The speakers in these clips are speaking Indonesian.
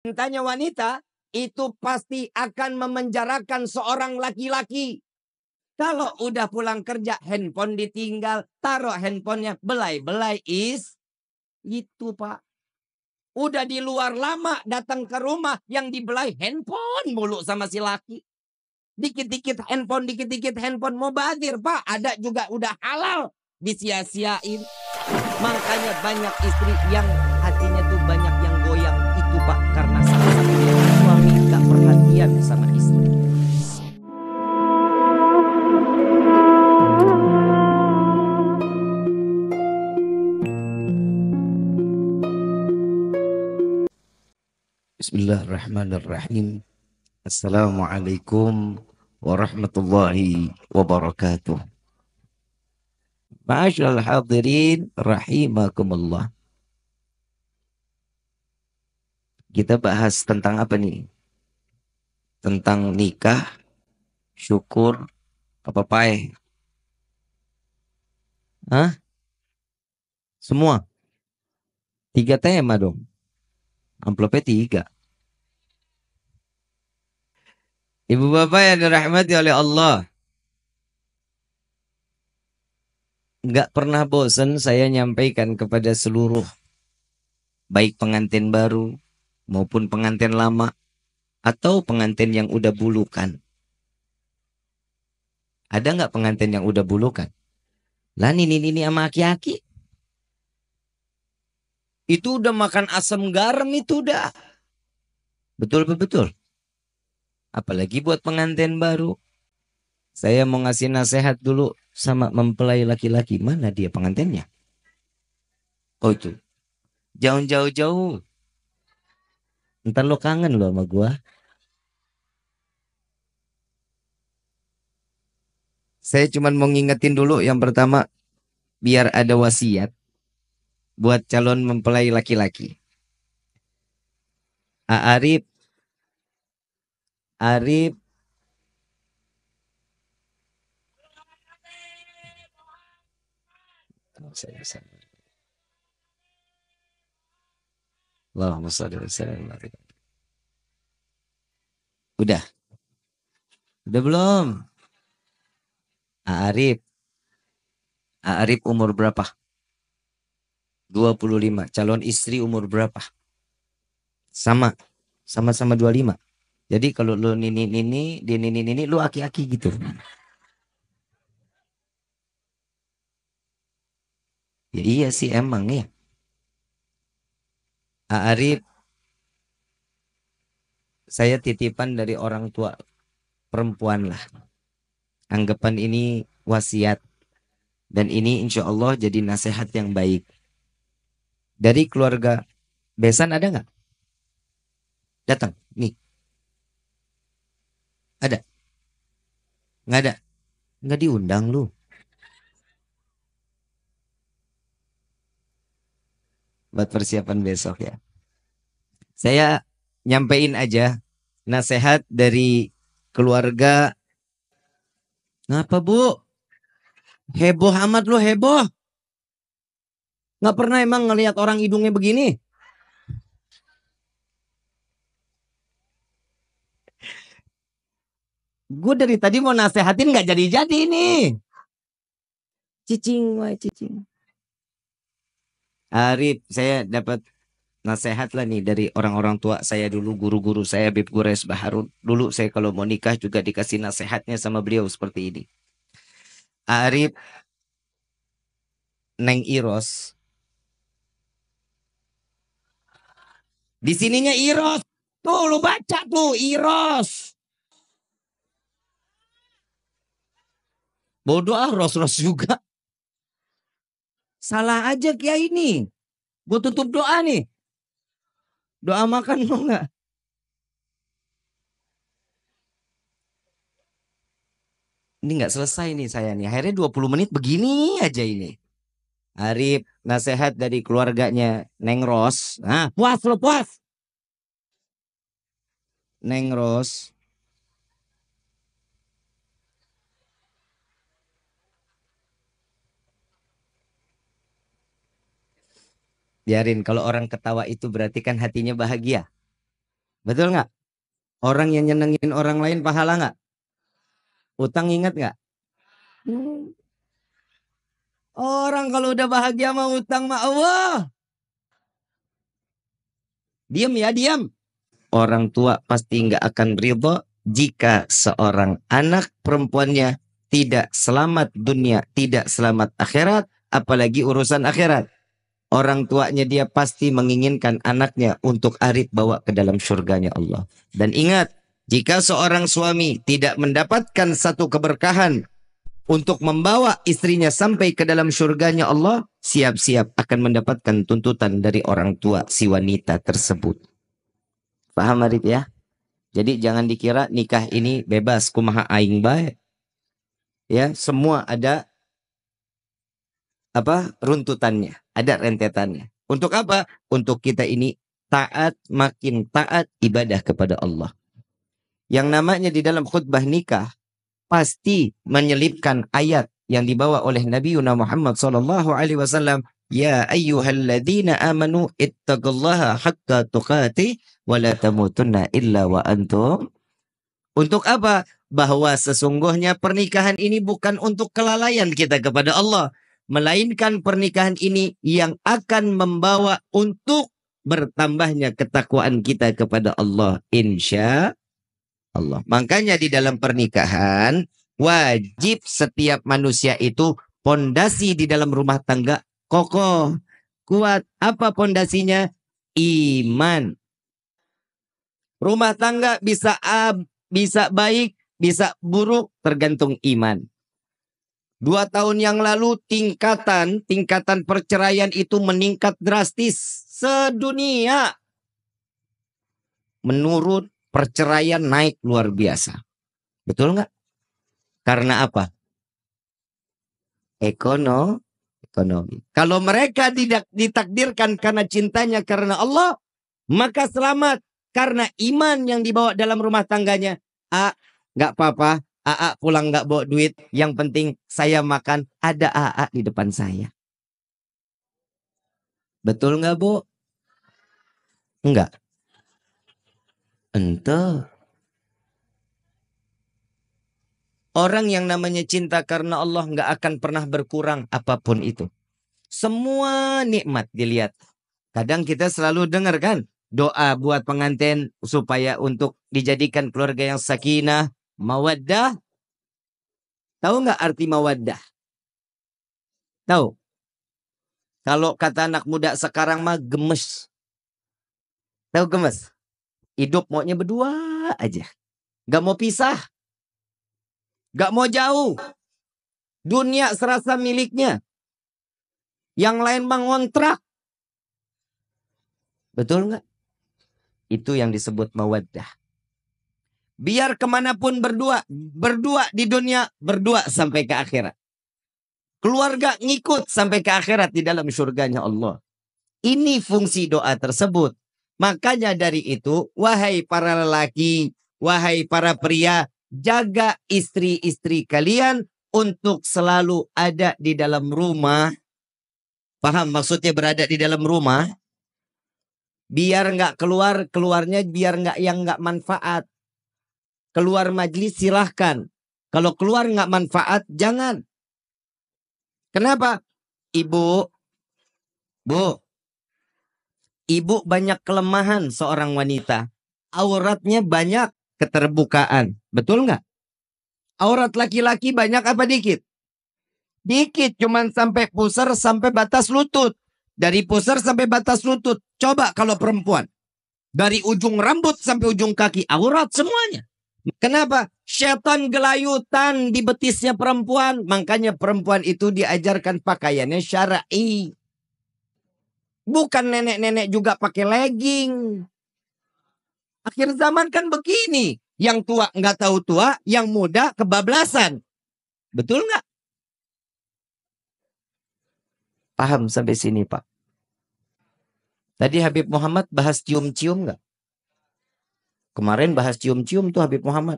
Tanya wanita, itu pasti akan memenjarakan seorang laki-laki. Kalau udah pulang kerja, handphone ditinggal, taruh handphonenya, belai-belai itu Pak. Udah di luar lama, datang ke rumah, yang dibelai handphone mulu sama si laki. Dikit-dikit handphone, mau bazir Pak. Ada juga udah halal, disia-siain. Makanya banyak istri yang hatinya tuh banyak yang goyang. Itu Pak, karena salah satunya suami gak perhatian sama istri. Bismillahirrahmanirrahim. Assalamualaikum warahmatullahi wabarakatuh. Ma'asyiral hadirin rahimakumullah. Kita bahas tentang apa nih? Tentang nikah, syukur, apa pae? Hah? Semua? 3 tema dong. Amplopnya 3. Ibu bapak yang dirahmati oleh Allah. Nggak pernah bosan saya nyampaikan kepada seluruh, baik pengantin baru maupun pengantin lama, atau pengantin yang udah bulukan. Ada nggak pengantin yang udah bulukan? Lah ini sama aki-aki. Itu udah makan asam garam itu udah. Betul. Apalagi buat pengantin baru. Saya mau ngasih nasihat dulu sama mempelai laki-laki. Mana dia pengantinnya? Oh itu. Jangan jauh-jauh. Ntar lo kangen lo sama gua. Saya cuma mau ngingetin dulu yang pertama. Biar ada wasiat. Buat calon mempelai laki-laki. Arif. Allahumma shalli wa sallim. Udah belum? Arif umur berapa? 25. Calon istri umur berapa? Sama-sama 25. Jadi kalau lu nini, lu aki-aki gitu. Ya iya sih emang ya. Arif, saya titipan dari orang tua perempuan lah. Anggapan ini wasiat. Dan ini insya Allah jadi nasihat yang baik. Dari keluarga besan ada nggak? Datang, nih. Ada? Nggak ada? Nggak diundang lu. Buat persiapan besok ya. Saya nyampein aja nasihat dari keluarga. Ngapa bu? Heboh amat lu heboh. Nggak pernah emang ngelihat orang hidungnya begini? Gue dari tadi mau nasehatin nggak jadi-jadi nih. Cicing. Arif, saya dapat nasihat lah nih dari orang-orang tua saya dulu, guru-guru saya, Habib Gures Baharun. Dulu saya kalau mau nikah juga dikasih nasihatnya sama beliau seperti ini. Arif, Neng Iros. Di sininya Iros. Tuh lu baca tuh Iros. Bodoh Ros juga. Salah aja Kiai ini. Gue tutup doa nih. Doa makan mau nggak? Ini nggak selesai nih saya nih. Akhirnya 20 menit begini aja ini. Arif, nasihat dari keluarganya Neng Ros. Nah, puas lo puas. Neng Ros. Biarin, kalau orang ketawa itu berarti kan hatinya bahagia. Betul nggak? Orang yang nyenengin orang lain pahala nggak? Utang ingat nggak? Hmm. Orang kalau udah bahagia mau utang mah Allah. Diam ya, diam. Orang tua pasti nggak akan ridho jika seorang anak perempuannya tidak selamat dunia, tidak selamat akhirat, apalagi urusan akhirat. Orang tuanya dia pasti menginginkan anaknya untuk arif bawa ke dalam surganya Allah. Dan ingat, jika seorang suami tidak mendapatkan satu keberkahan untuk membawa istrinya sampai ke dalam surganya Allah, siap-siap akan mendapatkan tuntutan dari orang tua si wanita tersebut. Paham Arif ya? Jadi jangan dikira nikah ini bebas kumaha aing bae. Ya, semua ada runtutannya, ada rentetannya. Untuk apa? Untuk kita ini taat, makin taat ibadah kepada Allah. Yang namanya di dalam khutbah nikah pasti menyelipkan ayat yang dibawa oleh Nabi Muhammad sallallahu alaihi wasallam, ya ayyuhalladzina amanu ittaqullaha haqqa tuqatih wa la tamutunna illa wa antum. Untuk apa? Bahwa sesungguhnya pernikahan ini bukan untuk kelalaian kita kepada Allah, melainkan pernikahan ini yang akan membawa untuk bertambahnya ketakwaan kita kepada Allah, insya Allah. Makanya di dalam pernikahan wajib setiap manusia itu pondasi di dalam rumah tangga kokoh, kuat. Apa pondasinya? Iman. Rumah tangga bisa baik, bisa buruk, tergantung iman. 2 tahun yang lalu tingkatan perceraian itu meningkat drastis sedunia. Menurun, perceraian naik luar biasa. Betul nggak? Karena apa? Ekonomi. Kalau mereka tidak ditakdirkan karena cintanya karena Allah, maka selamat. Karena iman yang dibawa dalam rumah tangganya. Nggak apa-apa. Pulang nggak bawa duit. Yang penting saya makan. Ada di depan saya. Betul nggak, Bu? Enggak. Ente. Orang yang namanya cinta karena Allah nggak akan pernah berkurang apapun itu. Semua nikmat dilihat. Kadang kita selalu dengar kan doa buat pengantin supaya untuk dijadikan keluarga yang sakinah, mawaddah. Tahu nggak arti mawaddah? Tahu? Kalau kata anak muda sekarang mah gemes. Tahu gemes? Hidup maunya berdua aja. Gak mau pisah. Gak mau jauh. Dunia serasa miliknya. Yang lain mengontrak. Betul nggak? Itu yang disebut mawaddah. Biar kemanapun berdua di dunia, berdua sampai ke akhirat. Keluarga ngikut sampai ke akhirat di dalam surganya Allah. Ini fungsi doa tersebut. Makanya dari itu, wahai para lelaki, wahai para pria, jaga istri-istri kalian untuk selalu ada di dalam rumah. Paham maksudnya berada di dalam rumah? Biar nggak keluarnya biar nggak manfaat. Keluar majlis silahkan. Kalau keluar nggak manfaat, jangan. Kenapa? Ibu, ibu banyak kelemahan seorang wanita. Auratnya banyak keterbukaan. Betul nggak? Aurat laki-laki banyak apa dikit? Dikit, cuman sampai pusar sampai batas lutut. Dari pusar sampai batas lutut. Coba kalau perempuan. Dari ujung rambut sampai ujung kaki. Aurat semuanya. Kenapa? Setan gelayutan di betisnya perempuan. Makanya perempuan itu diajarkan pakaiannya syar'i. Bukan nenek-nenek juga pakai legging. Akhir zaman kan begini. Yang tua nggak tahu tua, yang muda kebablasan. Betul nggak? Paham sampai sini, Pak? Tadi Habib Muhammad bahas cium-cium nggak? Kemarin bahas cium-cium tuh Habib Muhammad.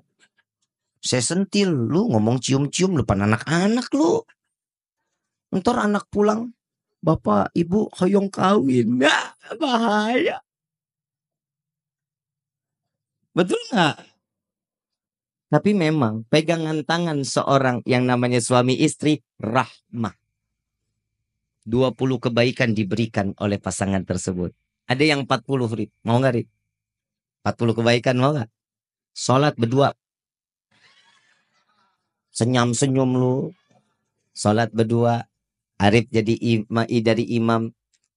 Saya sentil, lu ngomong cium-cium depan anak-anak lu. Ntar anak pulang, bapak ibu hoyong kawin. Nah, bahaya. Betul nggak? Tapi memang pegangan tangan seorang yang namanya suami istri rahmah. 20 kebaikan diberikan oleh pasangan tersebut. Ada yang 40, Rip. Mau nggak, Rip? 40 kebaikan mau nggak? Sholat berdua. Senyum-senyum lu. Sholat berdua. Arif jadi dari imam.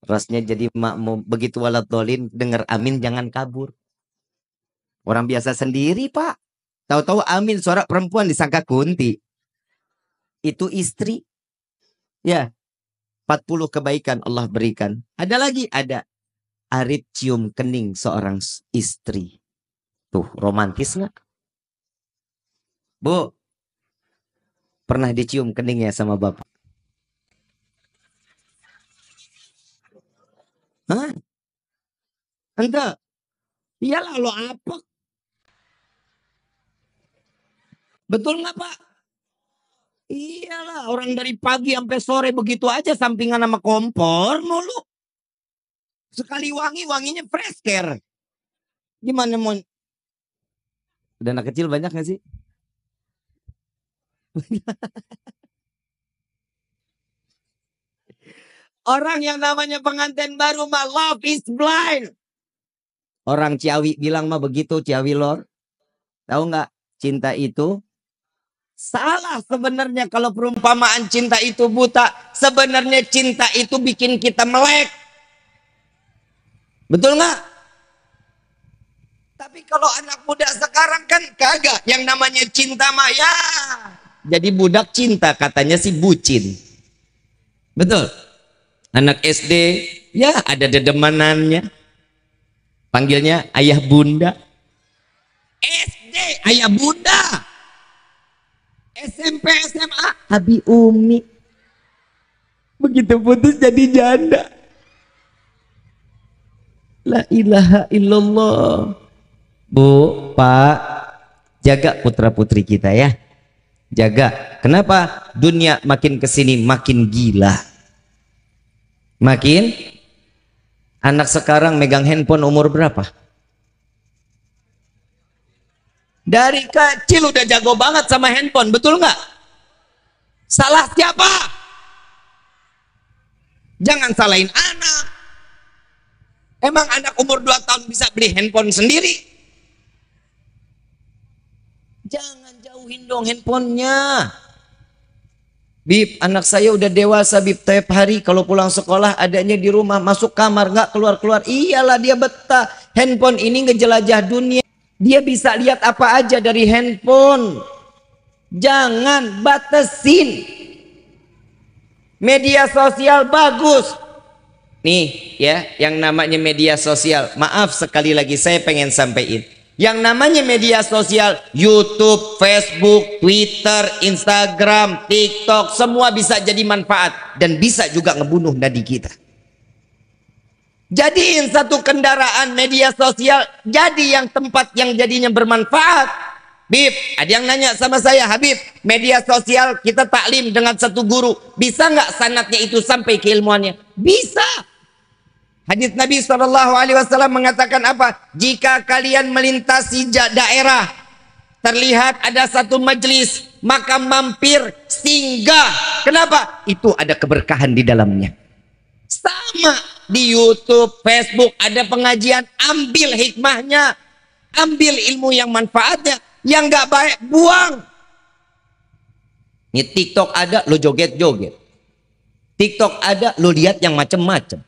Rasnya jadi makmum. Begitu walat dolin, dengar amin jangan kabur. Orang biasa sendiri, Pak. Tahu-tahu amin suara perempuan disangka kunti. Itu istri. Ya. 40 kebaikan Allah berikan. Ada lagi, ada. Arif cium kening seorang istri. Tuh, romantis nggak? Bu, pernah dicium keningnya sama bapak? Hah? Enggak. Iyalah lo apa? Betul nggak, Pak? Iyalah, orang dari pagi sampai sore begitu aja sampingan sama kompor mulu. Sekali wangi, wanginya fresh care. Gimana mau? Udah anak kecil banyak gak sih? Orang yang namanya pengantin baru mah love is blind. Orang Ciawi bilang mah begitu, Ciawi Lor. Tahu nggak? Cinta itu salah sebenarnya kalau perumpamaan cinta itu buta. Sebenarnya cinta itu bikin kita melek. Betul nggak? Tapi kalau anak muda sekarang kan kagak. Yang namanya cinta mah ya. Jadi budak cinta katanya si bucin. Betul. Anak SD ya ada dedemanannya. Panggilnya ayah bunda. SD ayah bunda. SMP SMA abi umi. Begitu putus jadi janda. La ilaha illallah. Bu, Pak, jaga putra putri kita ya. Jaga. Kenapa? Dunia makin kesini makin gila. Makin. Anak sekarang megang handphone umur berapa? Dari kecil udah jago banget sama handphone, betul nggak? Salah siapa? Jangan salahin anak. Emang anak umur 2 tahun bisa beli handphone sendiri? Jangan jauhin dong handphonenya. Bib, anak saya udah dewasa, Bib. Tiap hari kalau pulang sekolah adanya di rumah, masuk kamar, nggak keluar-keluar. Iyalah dia betah. Handphone ini ngejelajah dunia. Dia bisa lihat apa aja dari handphone. Jangan batasin. Media sosial bagus. Nih ya, yang namanya media sosial. Maaf sekali lagi saya pengen sampaikan. Yang namanya media sosial, YouTube, Facebook, Twitter, Instagram, TikTok, semua bisa jadi manfaat. Dan bisa juga ngebunuh nadi kita. Jadiin satu kendaraan media sosial, jadi yang tempat yang jadinya bermanfaat. Bib, ada yang nanya sama saya, Habib, media sosial kita taklim dengan satu guru. Bisa nggak sanatnya itu sampai keilmuannya? Bisa. Hadis Nabi SAW mengatakan apa? Jika kalian melintasi daerah, terlihat ada satu majelis, maka mampir, singgah. Kenapa? Itu ada keberkahan di dalamnya. Sama di YouTube, Facebook, ada pengajian, ambil hikmahnya, ambil ilmu yang manfaatnya. Yang nggak baik, buang. Ini TikTok ada, lo joget-joget. TikTok ada, lo lihat yang macam-macam.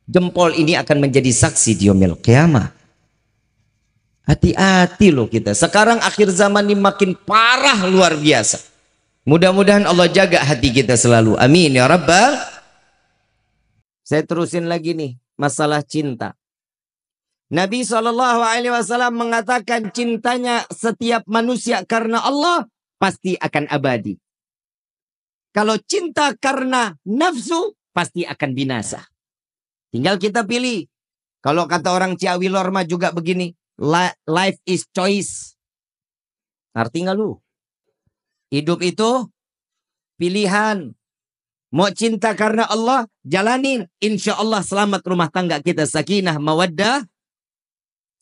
Jempol ini akan menjadi saksi di yaumil qiyamah. Hati-hati loh kita. Sekarang akhir zaman ini makin parah luar biasa. Mudah-mudahan Allah jaga hati kita selalu. Amin ya rabbal. Saya terusin lagi nih masalah cinta. Nabi SAW mengatakan cintanya setiap manusia karena Allah pasti akan abadi. Kalau cinta karena nafsu pasti akan binasa. Tinggal kita pilih. Kalau kata orang Ciawi Lorma juga begini. Life is choice. Arti nggak lu? Hidup itu pilihan. Mau cinta karena Allah, jalanin. Insya Allah selamat rumah tangga kita. Sakinah, mawaddah.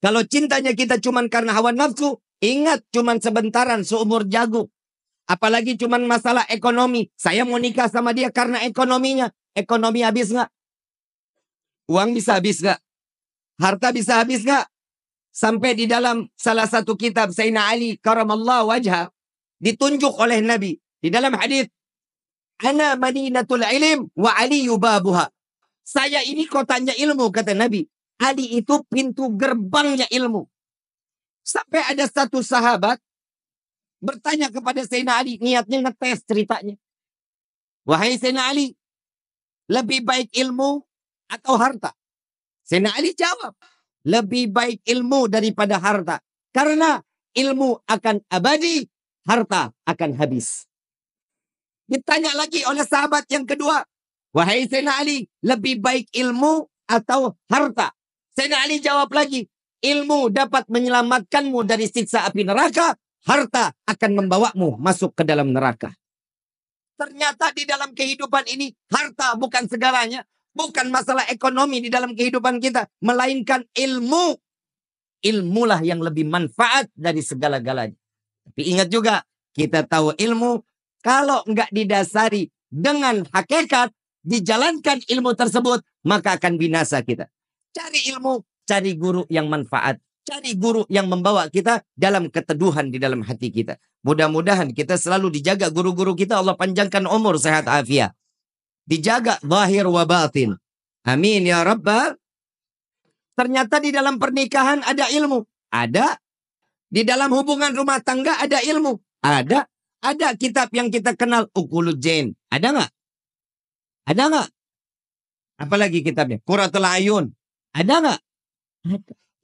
Kalau cintanya kita cuman karena hawa nafsu, ingat cuman sebentaran seumur jagung. Apalagi cuman masalah ekonomi. Saya mau nikah sama dia karena ekonominya. Ekonomi habis nggak? Uang bisa habis nggak? Harta bisa habis nggak? Sampai di dalam salah satu kitab Sayyidina Ali karamallahu wajha ditunjuk oleh Nabi di dalam hadis, ana madinatul ilm wa ali yubabuha. Saya ini kotanya ilmu, kata Nabi. Ali itu pintu gerbangnya ilmu. Sampai ada satu sahabat bertanya kepada Sayyidina Ali, niatnya ngetes ceritanya. Wahai Sayyidina Ali, lebih baik ilmu atau harta? Sayyidina Ali jawab, lebih baik ilmu daripada harta. Karena ilmu akan abadi, harta akan habis. Ditanya lagi oleh sahabat yang kedua, wahai Sayyidina Ali, lebih baik ilmu atau harta? Sayyidina Ali jawab lagi, ilmu dapat menyelamatkanmu dari siksa api neraka, harta akan membawamu masuk ke dalam neraka. Ternyata di dalam kehidupan ini, harta bukan segalanya. Bukan masalah ekonomi di dalam kehidupan kita. Melainkan ilmu. Ilmulah yang lebih manfaat dari segala-galanya. Tapi ingat juga, kita tahu ilmu, kalau nggak didasari dengan hakikat, dijalankan ilmu tersebut, maka akan binasa kita. Cari ilmu, cari guru yang manfaat. Cari guru yang membawa kita dalam keteduhan di dalam hati kita. Mudah-mudahan kita selalu dijaga guru-guru kita. Allah panjangkan umur, sehat, afiat. Dijaga zahir wa batin. Amin ya Rabbal. Ternyata di dalam pernikahan ada ilmu. Ada. Di dalam hubungan rumah tangga ada ilmu. Ada. Ada kitab yang kita kenal. Uqulul Jain. Ada nggak? Ada nggak? Apalagi kitabnya? Qurratul Ayun. Ada nggak?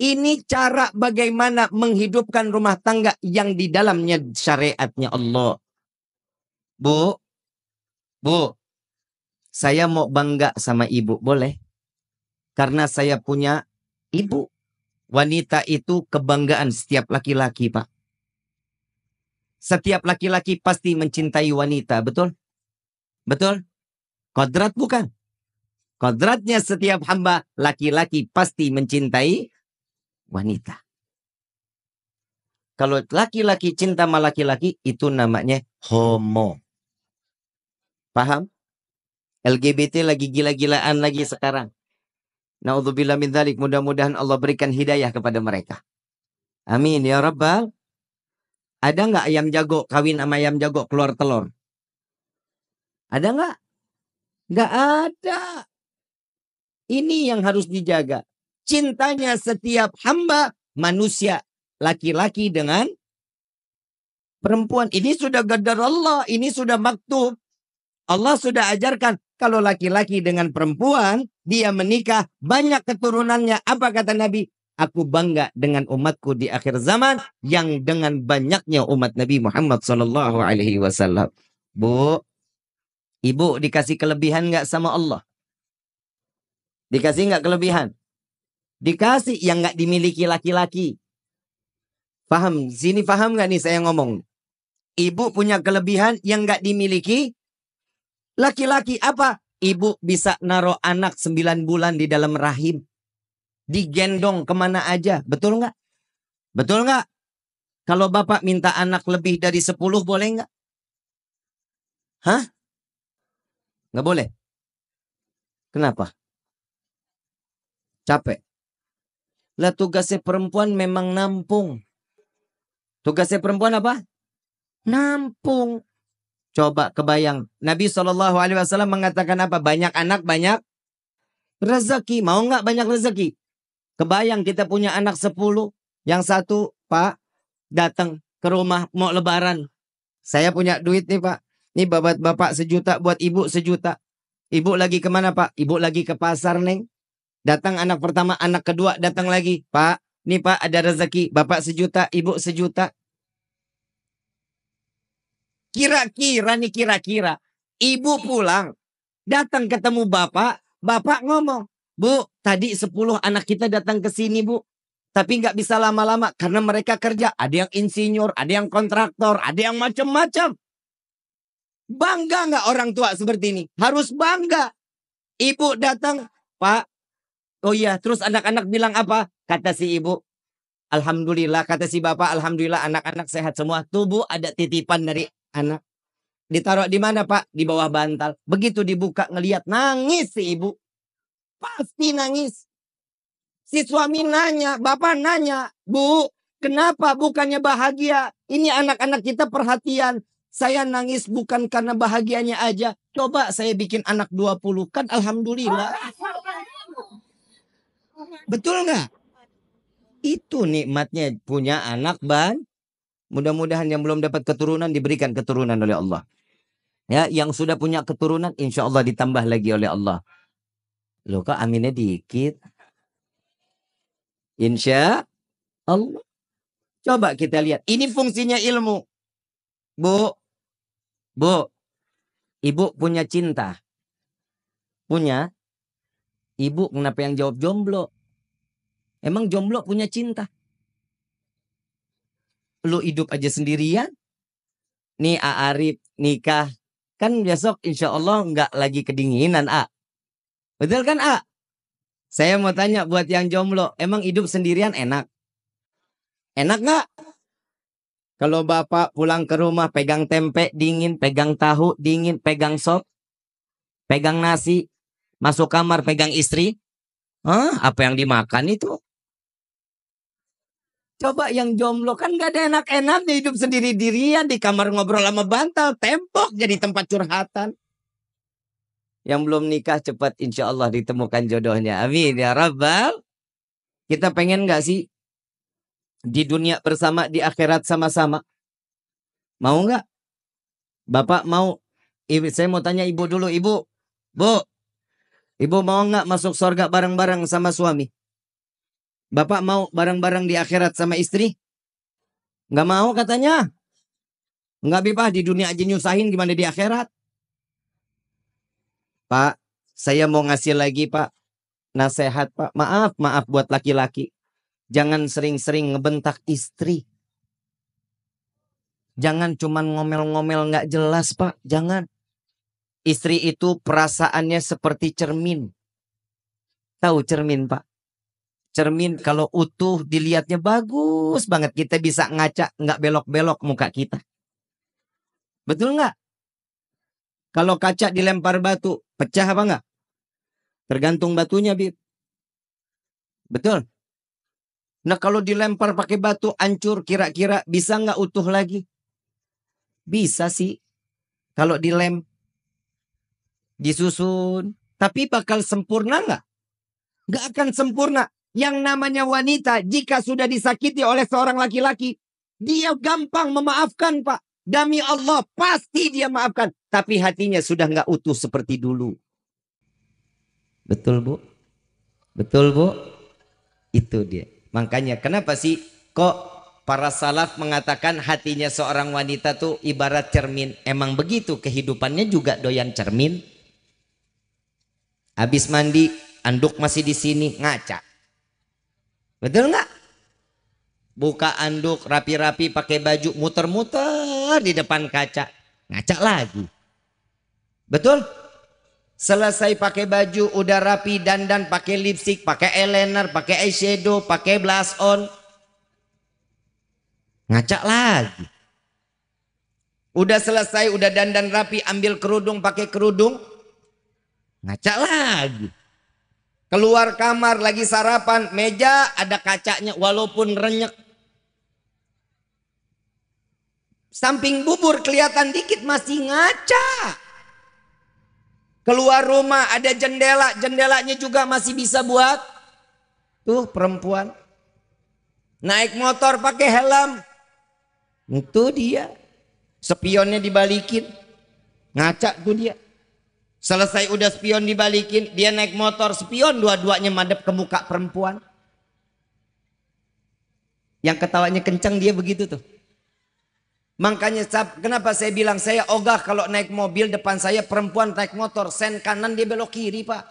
Ini cara bagaimana menghidupkan rumah tangga yang di dalamnya syariatnya Allah. Bu, saya mau bangga sama ibu, boleh? Karena saya punya ibu. Wanita itu kebanggaan setiap laki-laki, Pak. Setiap laki-laki pasti mencintai wanita, betul? Betul? Kodrat bukan? Kodratnya setiap hamba, laki-laki pasti mencintai wanita. Kalau laki-laki cinta sama laki-laki, itu namanya homo. Paham? LGBT lagi gila-gilaan lagi sekarang. Na'udzubillah min dzalik. Mudah-mudahan Allah berikan hidayah kepada mereka. Amin ya Rabbal. Ada nggak ayam jago kawin sama ayam jago keluar telur? Ada nggak? Nggak ada. Ini yang harus dijaga. Cintanya setiap hamba manusia. Laki-laki dengan perempuan. Ini sudah qadar Allah. Ini sudah maktub. Allah sudah ajarkan. Kalau laki-laki dengan perempuan. Dia menikah. Banyak keturunannya. Apa kata Nabi? Aku bangga dengan umatku di akhir zaman. Yang dengan banyaknya umat Nabi Muhammad SAW. Bu. Ibu dikasih kelebihan nggak sama Allah? Dikasih nggak kelebihan? Dikasih yang nggak dimiliki laki-laki. Paham? Sini paham nggak nih saya ngomong? Ibu punya kelebihan yang nggak dimiliki laki-laki. Apa? Ibu bisa naruh anak 9 bulan di dalam rahim. Digendong kemana aja. Betul nggak? Betul nggak? Kalau bapak minta anak lebih dari 10 boleh nggak? Hah? Nggak boleh? Kenapa? Capek. Lah tugasnya perempuan memang nampung. Tugasnya perempuan apa? Nampung. Coba kebayang. Nabi SAW mengatakan apa? Banyak anak, banyak rezeki. Mau nggak banyak rezeki? Kebayang kita punya anak 10. Yang satu, Pak, datang ke rumah mau lebaran. Saya punya duit nih, Pak. Ini bapak 1 juta buat ibu 1 juta. Ibu lagi kemana, Pak? Ibu lagi ke pasar, Neng. Datang anak pertama, anak kedua datang lagi. Pak, nih Pak ada rezeki. Bapak 1 juta, ibu 1 juta. Kira-kira. Ibu pulang. Datang ketemu bapak. Bapak ngomong. Bu, tadi 10 anak kita datang ke sini, Bu. Tapi nggak bisa lama-lama. Karena mereka kerja. Ada yang insinyur, ada yang kontraktor, ada yang macam-macam. Bangga nggak orang tua seperti ini? Harus bangga. Ibu datang. Pak. Oh iya, terus anak-anak bilang apa? Kata si ibu, Alhamdulillah, kata si bapak, alhamdulillah anak-anak sehat semua. Tubuh ada titipan dari anak. Ditaruh di mana Pak? Di bawah bantal. Begitu dibuka ngelihat nangis si ibu. Pasti nangis. Si suami nanya, bapak nanya, Bu, kenapa bukannya bahagia? Ini anak-anak kita perhatian. Saya nangis bukan karena bahagianya aja. Coba saya bikin anak 20, kan alhamdulillah. Betul nggak? Itu nikmatnya punya anak, Ban. Mudah-mudahan yang belum dapat keturunan diberikan keturunan oleh Allah. Ya, yang sudah punya keturunan insya Allah ditambah lagi oleh Allah. Loh kok aminnya dikit? Insya Allah. Coba kita lihat. Ini fungsinya ilmu. Bu, ibu punya cinta. Punya. Ibu kenapa yang jawab jomblo? Emang jomblo punya cinta? Lu hidup aja sendirian. Nih A Arif nikah. Kan besok insya Allah nggak lagi kedinginan A. Betul kan A? Saya mau tanya buat yang jomblo. Emang hidup sendirian enak? Enak nggak? Kalau bapak pulang ke rumah pegang tempe dingin, pegang tahu dingin, pegang sop, pegang nasi, masuk kamar pegang istri. Apa yang dimakan itu? Coba yang jomblo kan gak ada enak-enaknya hidup sendiri-dirian di kamar ngobrol sama bantal, tembok jadi tempat curhatan. Yang belum nikah cepat insya Allah ditemukan jodohnya. Amin ya Rabbal. Kita pengen gak sih di dunia bersama, di akhirat sama-sama? Mau nggak? Bapak mau? Saya mau tanya ibu dulu, ibu. Bu, ibu mau nggak masuk surga bareng-bareng sama suami? Bapak mau bareng-bareng di akhirat sama istri? Nggak mau katanya. Nggak bebas di dunia aja nyusahin gimana di akhirat? Pak, saya mau ngasih lagi Pak. Nasihat Pak. Maaf buat laki-laki. Jangan sering-sering ngebentak istri. Jangan cuman ngomel-ngomel nggak jelas Pak. Jangan. Istri itu perasaannya seperti cermin. Tahu cermin Pak? Cermin kalau utuh dilihatnya bagus banget. Kita bisa ngaca nggak belok-belok muka kita. Betul nggak? Kalau kaca dilempar batu, pecah apa nggak? Tergantung batunya, Bib. Betul. Nah kalau dilempar pakai batu hancur, kira-kira bisa nggak utuh lagi? Bisa sih. Kalau dilem, disusun. Tapi bakal sempurna nggak? Nggak akan sempurna. Yang namanya wanita, jika sudah disakiti oleh seorang laki-laki, dia gampang memaafkan, Pak. Demi Allah, pasti dia maafkan. Tapi hatinya sudah nggak utuh seperti dulu. Betul, Bu? Betul, Bu? Itu dia. Makanya kenapa sih kok para salaf mengatakan hatinya seorang wanita tuh ibarat cermin. Emang begitu kehidupannya juga doyan cermin. Habis mandi, anduk masih di sini, ngaca. Betul nggak? Buka anduk rapi-rapi pakai baju, muter-muter di depan kaca, ngaca lagi. Betul? Selesai pakai baju, udah rapi, dandan, pakai lipstick, pakai eyeliner, pakai eyeshadow, pakai blush on. Ngaca lagi. Udah selesai, udah dandan rapi, ambil kerudung, pakai kerudung. Ngaca lagi. Keluar kamar, lagi sarapan, meja ada kacanya walaupun renyek. Samping bubur kelihatan dikit masih ngaca. Keluar rumah ada jendela, jendelanya juga masih bisa buat. Tuh perempuan. Naik motor pakai helm. Itu dia. Spionnya dibalikin. Ngaca tuh dia. Selesai udah spion dibalikin, dia naik motor spion dua-duanya madep ke muka perempuan. Yang ketawanya kencang dia begitu tuh. Makanya kenapa saya bilang saya ogah kalau naik mobil depan saya perempuan naik motor sen kanan dia belok kiri Pak.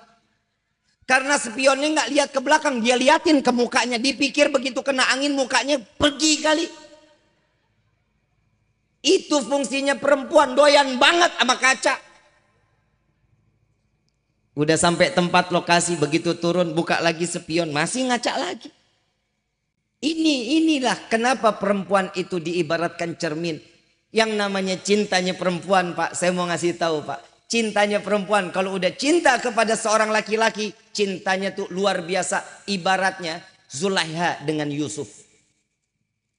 Karena spionnya nggak lihat ke belakang, dia liatin ke mukanya, dipikir begitu kena angin mukanya pergi kali. Itu fungsinya perempuan, doyan banget sama kaca. Udah sampai tempat lokasi begitu turun buka lagi spion masih ngaca lagi. Inilah kenapa perempuan itu diibaratkan cermin. Yang namanya cintanya perempuan, Pak. Saya mau ngasih tahu, Pak. Cintanya perempuan, kalau udah cinta kepada seorang laki-laki, cintanya tuh luar biasa. Ibaratnya Zulaiha dengan Yusuf.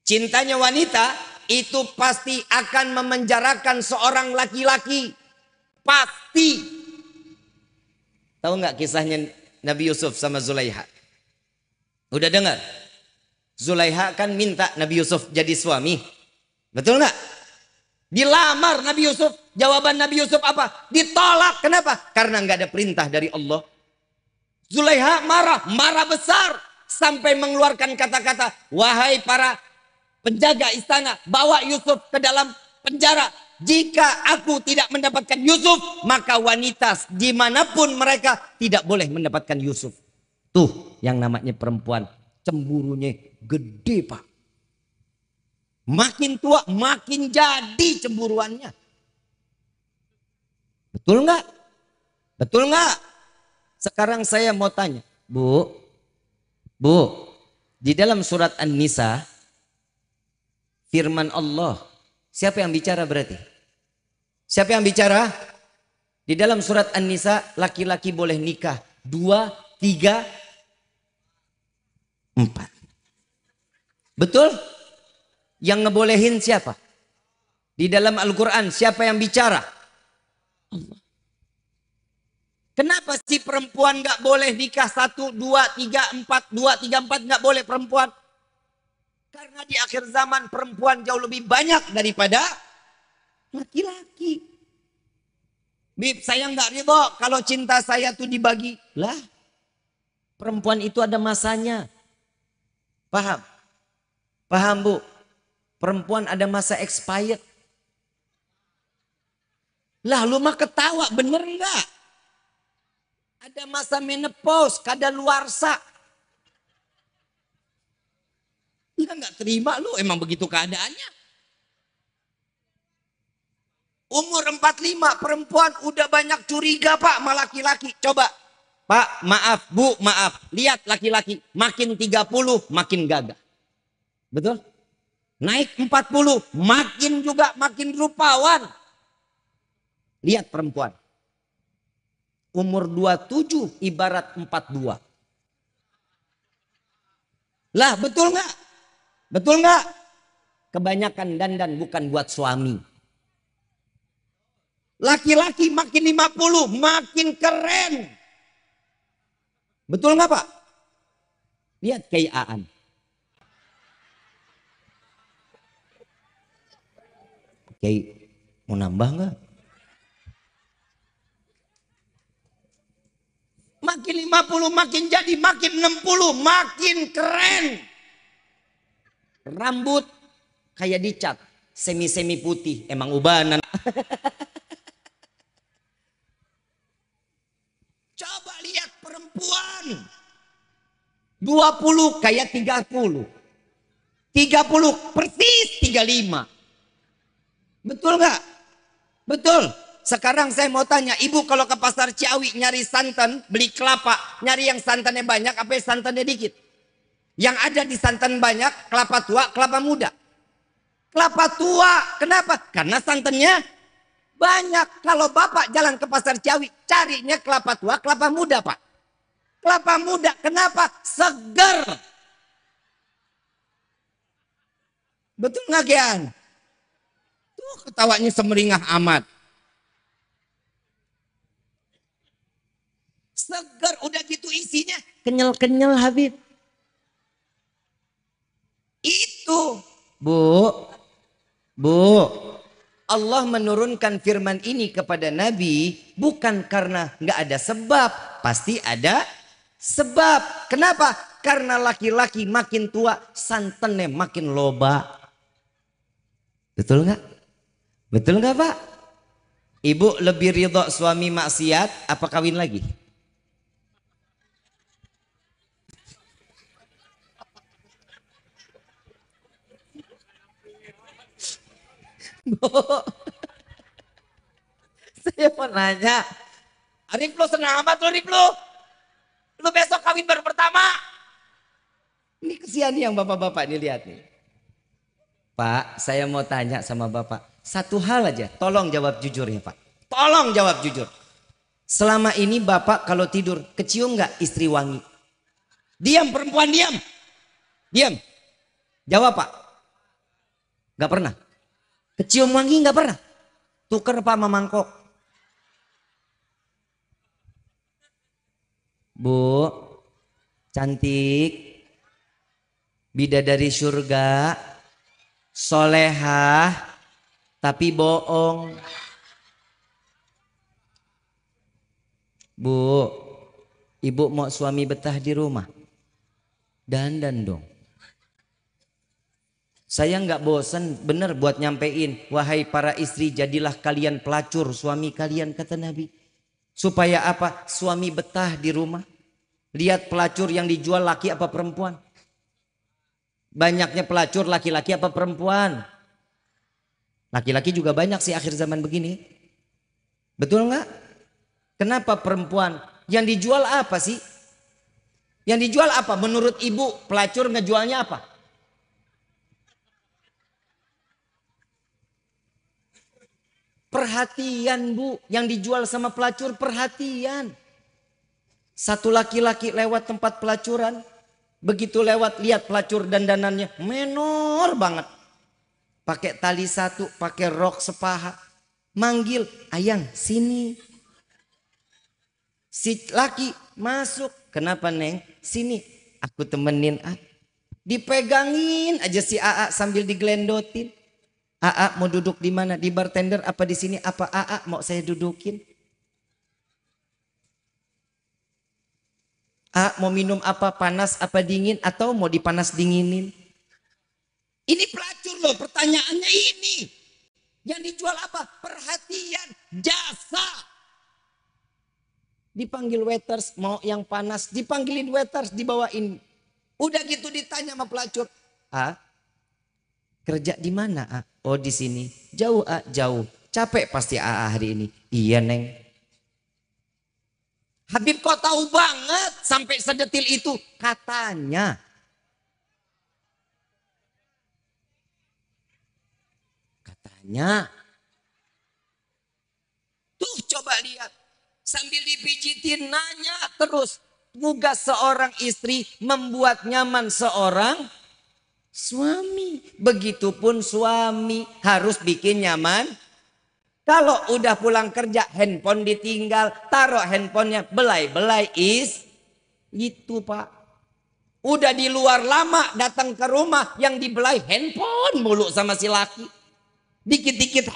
Cintanya wanita itu pasti akan memenjarakan seorang laki-laki. Pasti. Tahu nggak kisahnya Nabi Yusuf sama Zulaiha? Udah dengar? Zulaiha kan minta Nabi Yusuf jadi suami. Betul nggak? Dilamar Nabi Yusuf. Jawaban Nabi Yusuf apa? Ditolak. Kenapa? Karena nggak ada perintah dari Allah. Zulaiha marah besar. Sampai mengeluarkan kata-kata, wahai para penjaga istana, bawa Yusuf ke dalam penjara. Jika aku tidak mendapatkan Yusuf, maka wanita dimanapun mereka tidak boleh mendapatkan Yusuf. Tuh yang namanya perempuan. Cemburunya gede, Pak. Makin tua makin jadi cemburuannya. Betul nggak? Betul nggak? Sekarang saya mau tanya, Bu, di dalam surat An-Nisa firman Allah, siapa yang bicara berarti? Siapa yang bicara? Di dalam surat An-Nisa laki-laki boleh nikah 2, 3, 4. Betul? Yang ngebolehin siapa? Di dalam Al-Quran siapa yang bicara? Allah. Kenapa sih perempuan gak boleh nikah 1, 2, 3, 4, 2, 3, 4 gak boleh perempuan? Karena di akhir zaman perempuan jauh lebih banyak daripada laki-laki. Bib, saya gak ridho kalau cinta saya tuh dibagi. Lah, perempuan itu ada masanya. Paham? Paham, Bu? Perempuan ada masa expired. Lah, lu mah ketawa, bener enggak? Ada masa menopause, kadaluarsa. Ya enggak terima lu, emang begitu keadaannya. Umur 45, perempuan udah banyak curiga, Pak, sama laki-laki. Coba. Pak, maaf, Bu, maaf. Lihat laki-laki, makin 30 makin gagah. Betul? Naik 40, makin rupawan. Lihat perempuan. Umur 27 ibarat 42. Lah, betul nggak? Betul nggak? Kebanyakan dandan bukan buat suami. Laki-laki makin 50 makin keren. Betul nggak, Pak? Lihat kayak Aan. Kayak mau nambah nggak? Makin 50 makin jadi, makin 60 makin keren. Rambut kayak dicat, semi-semi putih, emang ubanan. Coba lihat perempuan. 20 kayak 30. 30 persis 35. Betul nggak? Betul. Sekarang saya mau tanya, ibu kalau ke pasar Ciawi nyari santan, beli kelapa, nyari yang santannya banyak apa yang santannya dikit? Yang ada di santan banyak, kelapa tua, kelapa muda. Kelapa tua, kenapa? Karena santannya banyak. Kalau bapak jalan ke pasar Ciawi, carinya kelapa tua, kelapa muda, Pak. Kelapa muda, kenapa? Seger. Betul nggak, Gian? Tuh ketawanya semeringah amat. Segar, udah gitu isinya kenyal-kenyal, Habib. Itu, Bu, Allah menurunkan firman ini kepada Nabi bukan karena nggak ada sebab, pasti ada sebab. Kenapa? Karena laki-laki makin tua santannya makin loba. Betul nggak? Betul nggak, Pak? Ibu lebih ridho suami maksiat apa kawin lagi? Saya mau nanya, Arif lu senang amat lu, Arif lu besok kawin baru pertama. Ini kesian yang bapak-bapak nih, lihat nih. Pak, saya mau tanya sama bapak. Satu hal aja, tolong jawab jujur ya Pak. Tolong jawab jujur. Selama ini bapak kalau tidur, kecium nggak istri wangi? Diam perempuan, diam. Diam. Jawab Pak. Nggak pernah. Kecium wangi nggak pernah. Tuker Pak sama mangkok. Bu, cantik, bidadari surga, solehah, tapi bohong. Bu, ibu mau suami betah di rumah? Dandan dong. Saya nggak bosan bener buat nyampein, wahai para istri, jadilah kalian pelacur suami kalian, kata Nabi. Supaya apa? Suami betah di rumah. Lihat pelacur yang dijual laki apa perempuan? Banyaknya pelacur laki-laki apa perempuan? Laki-laki juga banyak sih akhir zaman begini. Betul nggak? Kenapa perempuan? Yang dijual apa sih? Yang dijual apa? Menurut ibu pelacur ngejualnya apa? Perhatian Bu, yang dijual sama pelacur perhatian. Satu laki-laki lewat tempat pelacuran, begitu lewat lihat pelacur dandanannya menor banget. Pakai tali satu, pakai rok sepaha. Manggil, ayang sini. Si laki masuk, kenapa Neng? Sini, aku temenin. Dipegangin aja si AA sambil digelendotin. AA mau duduk di mana? Di bartender apa di sini? Apa AA mau saya dudukin? AA mau minum apa? Panas apa dingin? Atau mau dipanas dinginin? Ini pelacur loh, pertanyaannya ini. Yang dijual apa? Perhatian, jasa. Dipanggil waiters, mau yang panas. Dipanggilin waiters, dibawain. Udah gitu ditanya sama pelacur. Kerja di mana? Oh di sini. Jauh jauh. Capek pasti hari ini. Iya Neng. Habib kok tahu banget sampai sedetil itu? Katanya. Tuh coba lihat. Sambil dipijitin nanya terus. Tugas seorang istri membuat nyaman seorang suami. Begitupun suami harus bikin nyaman. Kalau udah pulang kerja handphone ditinggal, taruh handphonenya, belai-belai itu Pak. Udah di luar lama datang ke rumah yang dibelai handphone mulu sama si laki. Dikit-dikit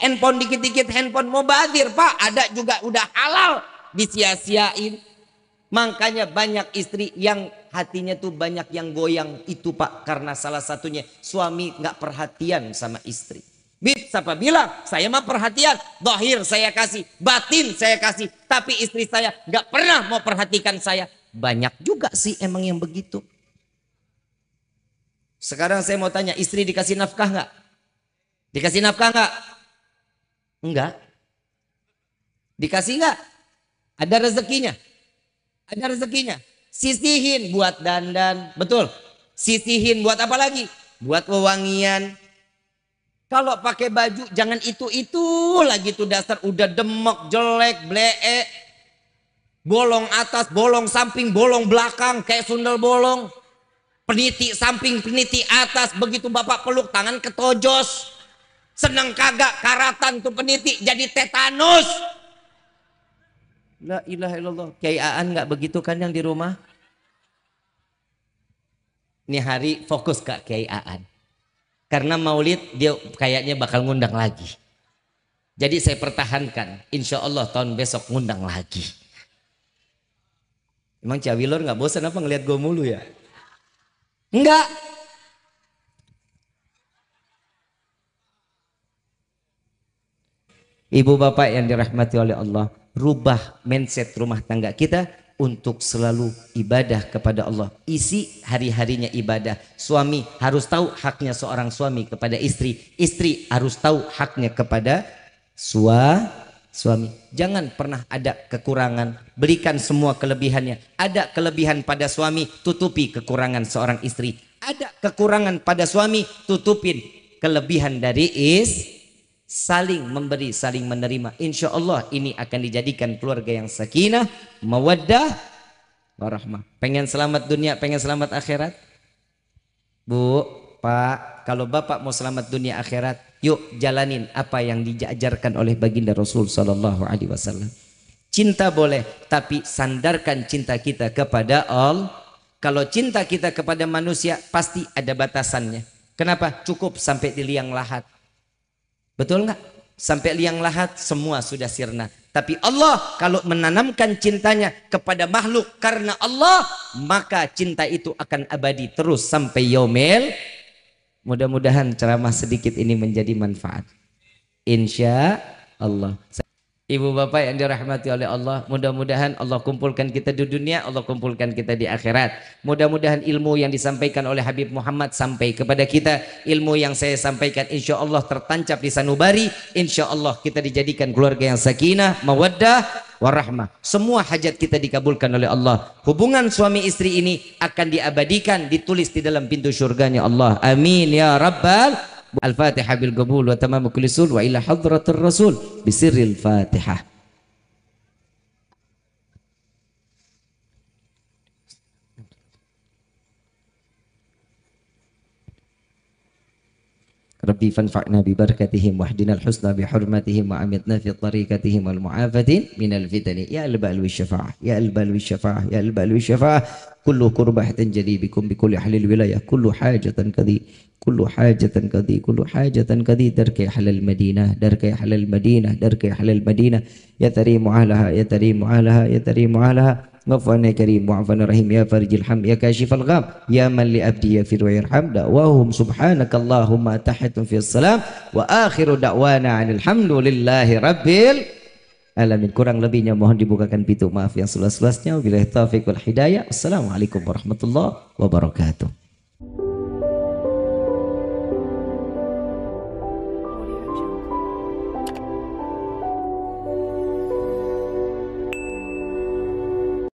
handphone mau bazir Pak. Ada juga udah halal disia-siain. Makanya banyak istri yang hatinya tuh banyak yang goyang itu Pak. Karena salah satunya suami gak perhatian sama istri. Bib, siapa bilang? Saya mah perhatian. Zahir saya kasih, batin saya kasih. Tapi istri saya gak pernah mau perhatikan saya. Banyak juga sih emang yang begitu. Sekarang saya mau tanya, istri dikasih nafkah gak? Dikasih nafkah gak? Enggak. Dikasih gak? Ada rezekinya? Ada rezekinya. Sisihin buat dandan. Betul. Sisihin buat apa lagi? Buat wewangian. Kalau pakai baju jangan itu lagi tuh dasar udah demek, jelek, blee. Bolong atas, bolong samping, bolong belakang kayak sundel bolong. Peniti samping, peniti atas. Begitu bapak peluk tangan ketojos. Seneng kagak karatan tuh peniti jadi tetanus. La ilaha illallah. Kiai Aan nggak begitu kan yang di rumah? Ini hari fokus Kak Kiai Aan. Karena maulid dia kayaknya bakal ngundang lagi. Jadi saya pertahankan. Insya Allah tahun besok ngundang lagi. Emang Cawilor nggak bosan apa ngelihat gue mulu ya? Enggak. Ibu bapak yang dirahmati oleh Allah, rubah mindset rumah tangga kita untuk selalu ibadah kepada Allah. Isi hari-harinya ibadah. Suami harus tahu haknya seorang suami kepada istri. Istri harus tahu haknya kepada suami. Jangan pernah ada kekurangan. Berikan semua kelebihannya. Ada kelebihan pada suami, tutupi kekurangan seorang istri. ada kekurangan pada suami, tutupin kelebihan dari saling memberi, saling menerima. Insya Allah ini akan dijadikan keluarga yang sakinah, mawaddah, warahmah. Pengen selamat dunia, pengen selamat akhirat? Bu, Pak, kalau Bapak mau selamat dunia akhirat, yuk jalanin apa yang diajarkan oleh baginda Rasul sallallahu alaihi wasallam. Cinta boleh, tapi sandarkan cinta kita kepada Allah. Kalau cinta kita kepada manusia pasti ada batasannya. Kenapa? Cukup sampai di liang lahat. Betul nggak? Sampai liang lahat semua sudah sirna. Tapi Allah kalau menanamkan cintanya kepada makhluk karena Allah, maka cinta itu akan abadi terus sampai yaumil. Mudah-mudahan ceramah sedikit ini menjadi manfaat. Insya Allah. Ibu bapak yang dirahmati oleh Allah, mudah-mudahan Allah kumpulkan kita di dunia, Allah kumpulkan kita di akhirat. Mudah-mudahan ilmu yang disampaikan oleh Habib Muhammad sampai kepada kita. Ilmu yang saya sampaikan insya Allah tertancap di sanubari. Insya Allah kita dijadikan keluarga yang sakinah, mawaddah, warahmah. Semua hajat kita dikabulkan oleh Allah. Hubungan suami istri ini akan diabadikan, ditulis di dalam pintu surganya Allah. Amin ya Rabbal. Al-Fatihah bil qabul wa tamamu kulli sul wa ila hadratir rasul bisirril Fatihah. Rabbi fanfa'na bi barakatihim wahdina al-husna bi hurmatihim wa amitna fi tariqatihim wal mu'afatin minal fitani ya al-bal wa syafa'ah ya al-bal wa syafa'ah ya al-bal wa syafa'ah kullu qurbahatan jadi bikum bi kulli ahlil wilayah kullu hajatan kadhi kullu hajatan kadhi kullu hajatan kadhi darkai halal madinah darkai halal madinah darkai halal madinah ya tarimu alaha ya tarimu alaha ya tarimu alaha غفرنا كريم وعفنا رحيم يا فرج الحم يا كاشف الغم يا من لأبدي يغفر ويرحم دعواهم سبحانك اللهم تحت في السلام وآخر دعوانا عن الحمد لله رب العالمين. Kurang lebihnya mohon dibukakan pintu maaf yang seluas-luasnya. Wabillahi taufiq wal hidayah. Assalamualaikum warahmatullahi wabarakatuh.